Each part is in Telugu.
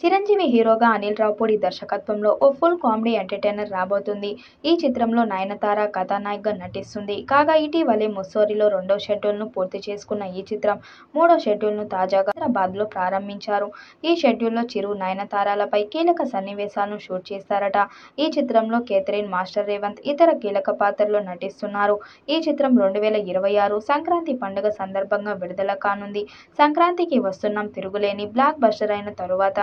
చిరంజీవి హీరోగా అనిల్ రావుపూడి దర్శకత్వంలో ఓ ఫుల్ కామెడీ ఎంటర్టైనర్ రాబోతుంది. ఈ చిత్రంలో నయనతార కథానాయికగా నటిస్తుంది. కాగా ఇటీవలే ముస్సోరీలో 2వ షెడ్యూల్ను పూర్తి చేసుకున్న ఈ చిత్రం 3వ షెడ్యూల్ను తాజాగా హైదరాబాద్లో ప్రారంభించారు. ఈ షెడ్యూల్లో చిరు, నయనతారలపై కీలక సన్నివేశాలను షూట్ చేస్తారట. ఈ చిత్రంలో కేథరిన్ మాస్టర్ రేవంత్ ఇతర కీలక పాత్రల్లో నటిస్తున్నారు. ఈ చిత్రం 2026 సంక్రాంతి పండుగ సందర్భంగా విడుదల కానుంది. సంక్రాంతికి వస్తున్నాం తిరుగులేని బ్లాక్ బస్టర్ అయిన తరువాత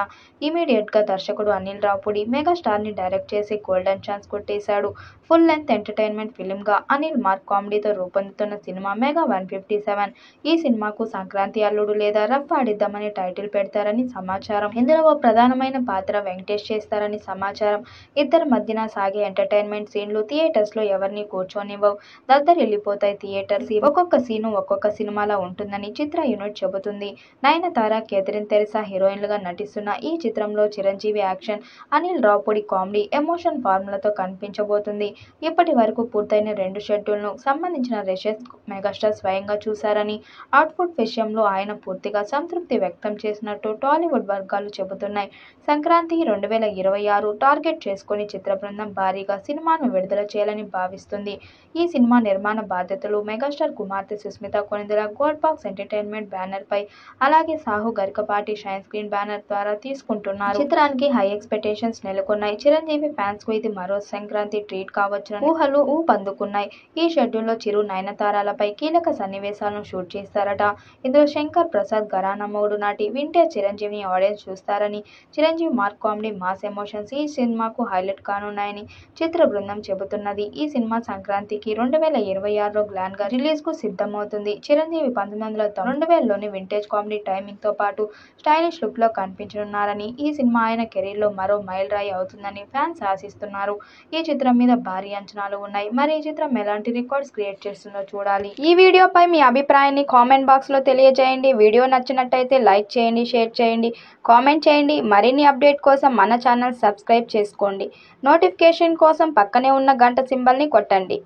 ఇమీడియట్గా దర్శకుడు అనిల్ రావుపూడి మెగాస్టార్ని డైరెక్ట్ చేసి గోల్డెన్ ఛాన్స్ కొట్టేశాడు. ఫుల్ లెంత్ ఎంటర్టైన్మెంట్ ఫిల్మ్గా అనిల్ మార్క్ కామెడీతో రూపొందుతున్న సినిమా మెగా 157. ఈ సినిమాకు సంక్రాంతి అల్లుడు లేదా రఫ్ ఆడిద్దామని టైటిల్ పెడతారని సమాచారం. ఇందులో ఓ ప్రధానమైన పాత్ర వెంకటేష్ చేస్తారని సమాచారం. ఇద్దరి మధ్యన సాగే ఎంటర్టైన్మెంట్ సీన్లు థియేటర్స్లో ఎవరిని కూర్చోనివ్వవు. దద్దరిల్లిపోతాయి థియేటర్స్. ఒక్కొక్క సీను ఒక్కొక్క సినిమాలా ఉంటుందని చిత్ర యూనిట్ చెబుతుంది. నయనతార, కేథరిన్ తెరిసా హీరోయిన్లుగా నటిస్తున్న ఈ చిత్రంలో Chiranjeevi action, Anil Ravipudi comedy, emotion ఫార్ములాతో కనిపించబోతుంది. ఇప్పటి వరకు పూర్తయిన 2 షెడ్యూల్ను సంబంధించిన రషెస్ మెగాస్టార్ స్వయంగా చూశారని, అవుట్పుట్ విషయంలో ఆయన పూర్తిగా సంతృప్తి వ్యక్తం చేసినట్టు టాలీవుడ్ వర్గాలు చెబుతున్నాయి. సంక్రాంతి 2026 టార్గెట్ చేసుకుని చిత్ర బృందం భారీగా సినిమాను విడుదల చేయాలని భావిస్తుంది. ఈ సినిమా నిర్మాణ బాధ్యతలు మెగాస్టార్ కుమార్తె Sushmita Konidela gold box entertainment banner పై, అలాగే Sahu Garikapati shine screen banner ద్వారా తీసుకుంటున్నారు. చిత్రానికి హై ఎక్స్పెక్టేషన్స్ నెలకొన్నాయి. చిరంజీవి ఫ్యాన్స్ కు ఇది మరో సంక్రాంతి ట్రీట్ కావచ్చునని ఊహలు ఊపందుకున్నాయి. ఈ షెడ్యూల్లో చిరు, నయనతారలపై కీలక సన్నివేశాలను షూట్ చేస్తారట. ఇందులో శంకర్ ప్రసాద్ ఘరానా మొగుడు నాటి వింటేజ్ చిరంజీవిని ఆడియన్స్ చూస్తారని, Chiranjeevi mark comedy, mass emotions ఈ సినిమాకు హైలైట్ కానున్నాయని చిత్ర బృందం చెబుతున్నది. ఈ సినిమా సంక్రాంతికి 2026లో గ్లాన్ గా రిలీజ్ కు సిద్ధమవుతుంది. చిరంజీవి 2000లోని వింటేజ్ కామెడీ టైమింగ్ తో పాటు స్టైలిష్ లుక్ లో కనిపించనున్నారని, ఈ సినిమా ఆయన కెరీర్ లో మరో మైల్ రాయి అవుతుందని ఫ్యాన్స్ ఆశిస్తున్నారు. ఈ చిత్రం మీద భారీ అంచనాలు ఉన్నాయి. మరి ఈ చిత్రం ఎలాంటి రికార్డ్స్ క్రియేట్ చేస్తుందో చూడాలి. ఈ వీడియోపై మీ అభిప్రాయాన్ని కామెంట్ బాక్స్ లో తెలియజేయండి. వీడియో నచ్చినట్టయితే లైక్ చేయండి, షేర్ చేయండి, కామెంట్ చేయండి. మరిన్ని అప్డేట్ కోసం మన ఛానల్ సబ్స్క్రైబ్ చేసుకోండి. నోటిఫికేషన్ కోసం పక్కనే ఉన్న గంట సింబల్ ని కొట్టండి.